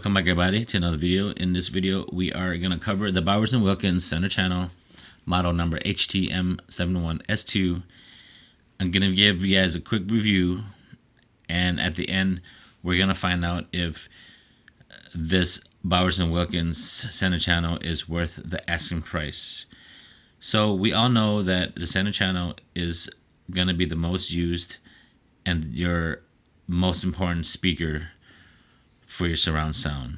Welcome back everybody to another video. In this video we are going to cover the Bowers & Wilkins center channel model number HTM71 S2. I'm going to give you guys a quick review, and at the end we're going to find out if this Bowers & Wilkins center channel is worth the asking price. So we all know that the center channel is going to be the most used and your most important speaker for your surround sound.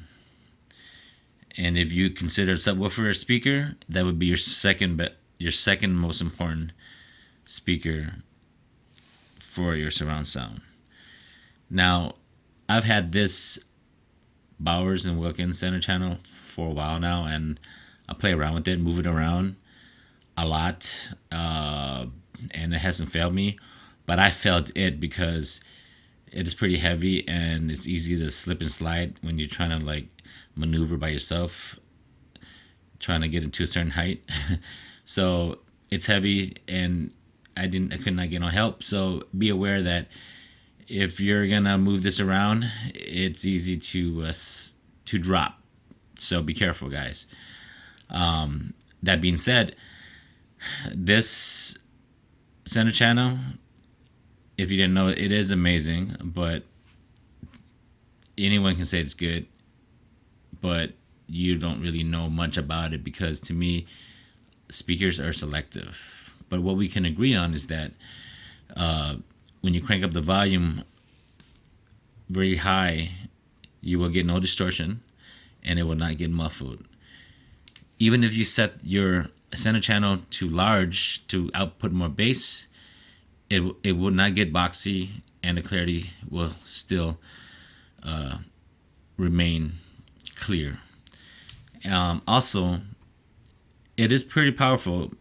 And if you consider a subwoofer a speaker, that would be your second most important speaker for your surround sound. Now, I've had this Bowers & Wilkins center channel for a while now, and I play around with it, move it around a lot, and it hasn't failed me. But I felt it because it is pretty heavy and it's easy to slip and slide when you're trying to like maneuver by yourself, trying to get it to a certain height. So it's heavy, and I could not get no help. So be aware that if you're gonna move this around, it's easy to drop. So be careful, guys. That being said, this center channel, if you didn't know, it is amazing, but anyone can say it's good, but you don't really know much about it, because to me, speakers are selective. But what we can agree on is that when you crank up the volume very high, you will get no distortion and it will not get muffled. Even if you set your center channel to large to output more bass, it will not get boxy, and the clarity will still remain clear. Also, it is pretty powerful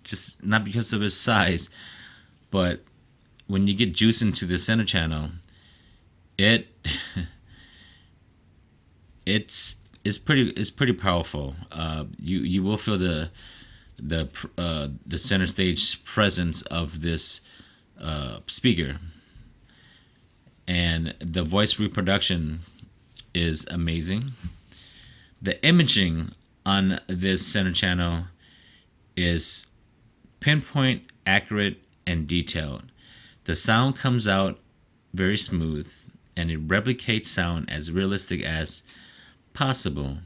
just not because of its size, but when you get juice into the center channel, it's pretty powerful. You will feel the center stage presence of this speaker, and the voice reproduction is amazing. The imaging on this center channel is pinpoint, accurate, and detailed. The sound comes out very smooth, and it replicates sound as realistic as possible.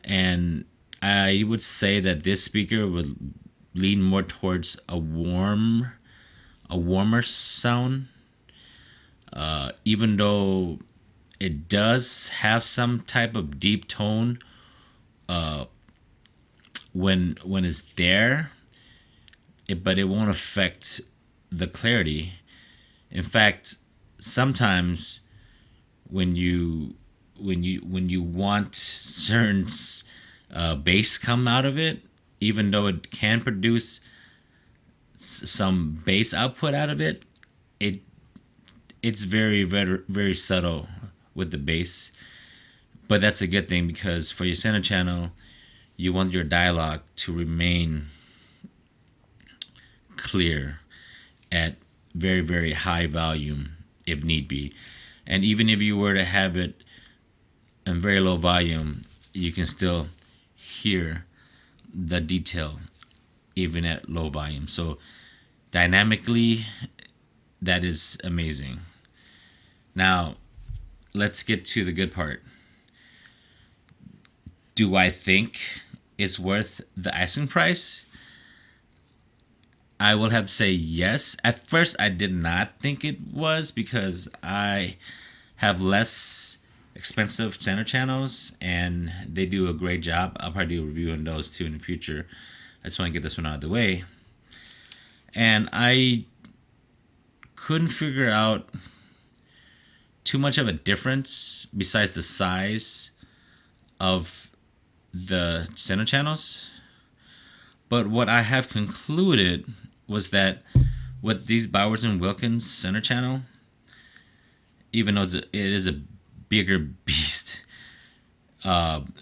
And I would say that this speaker would lean more towards a warmer sound, even though it does have some type of deep tone when it's there, but it won't affect the clarity. In fact, sometimes when you want certain bass come out of it, even though it can produce some bass output out of it, it's very, very, very subtle with the bass. But that's a good thing, because for your center channel, you want your dialogue to remain clear at very, very high volume if need be. And even if you were to have it in very low volume, you can still hear the detail even at low volume. So dynamically, that is amazing. Now let's get to the good part. Do I think it's worth the asking price? I will have to say yes. At first I did not think it was, because I have less expensive center channels and they do a great job. I'll probably do a review on those too in the future. I just want to get this one out of the way. And I couldn't figure out too much of a difference besides the size of the center channels. But what I have concluded was that with these Bowers & Wilkins center channel, even though it is a bigger beast,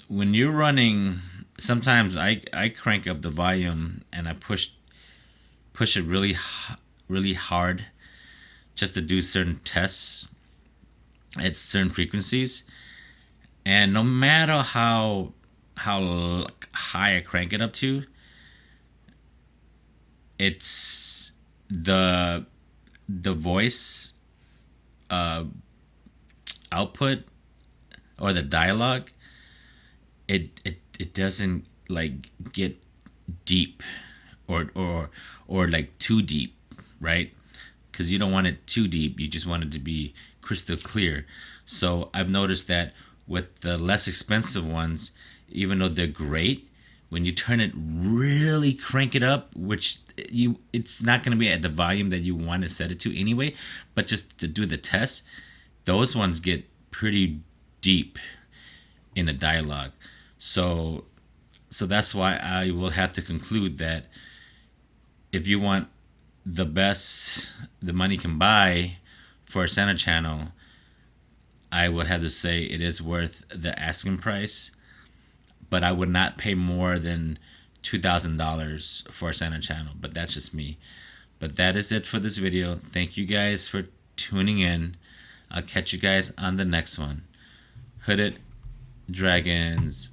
when you're running, sometimes I crank up the volume and I push it really hard just to do certain tests at certain frequencies, And no matter how high I crank it up to, it's the voice uh, output or the dialogue. It doesn't like get deep or like too deep, right? Because you don't want it too deep. You just want it to be crystal clear. So I've noticed that with the less expensive ones, even though they're great, when you turn it really crank it up, which it's not going to be at the volume that you want to set it to anyway, but just to do the test, those ones get pretty deep in the dialogue. So so that's why I will have to conclude that if you want the best the money can buy for a center channel, I would have to say it is worth the asking price, but I would not pay more than $2,000 for a center channel. But that's just me. But that is it for this video. Thank you guys for tuning in. I'll catch you guys on the next one. Hooded Dragons